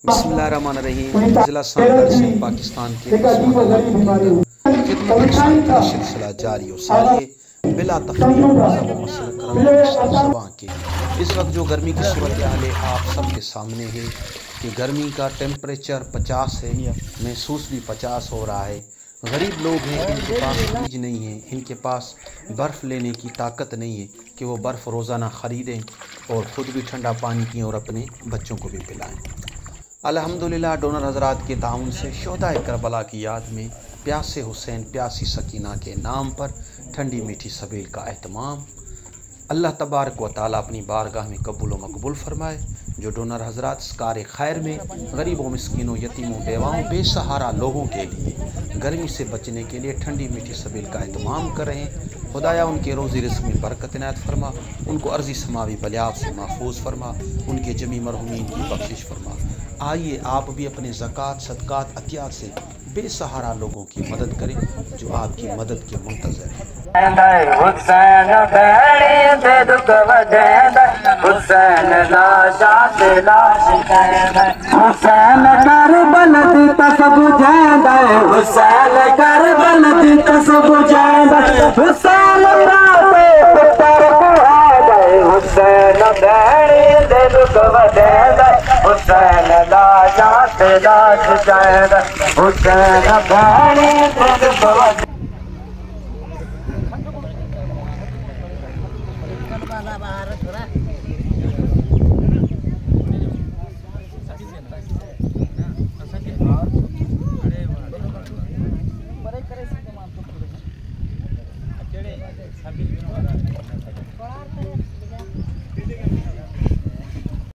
बिस्मिल्लाहिर्रहमानिर्रहीम। ज़िला सांभर से पाकिस्तान के खिदमत सिलसिला जारी और सारी बिला के इस वक्त जो गर्मी की सूरत हाल है आप सबके सामने है कि गर्मी का टेम्परेचर 50 है, महसूस भी 50 हो रहा है। गरीब लोग हैं, इनके पास फ्रिज नहीं है, इनके पास बर्फ़ लेने की ताकत नहीं है कि वो बर्फ़ रोज़ाना ख़रीदें और ख़ुद भी ठंडा पानी पिएँ और अपने बच्चों को भी पिलाएँ। अल्हम्दुलिल्लाह डोनर हज़रात के ताउन से शोहदाए करबला की याद में प्यासे हुसैन प्यासी सकीना के नाम पर ठंडी मीठी सबील का एहतमाम अल्लाह तबारक व तआला अपनी बारगाह में कबूल व मकबूल फरमाए। जो डोनर हज़रात कार खैर में गरीबों, मिस्कीनों, यतीमों, बेवाओं, बेसहारा लोगों के लिए गर्मी से बचने के लिए ठंडी मीठी सबील का एहतमाम कर रहे हैं। खुदाया उनके रोज़ी रिज़्क़ में बरकत इनायत फरमा, उनको अर्ज़ी समावी बलियात से महफूज फरमा, उनके जमी मरहुमीन की बख्शिश फरमा। आइए आप भी अपने ज़कात, सदक़ात, अतियात से बेसहारा लोगों की मदद करें जो आपकी मदद के मुंतज़र हैं। हुसैन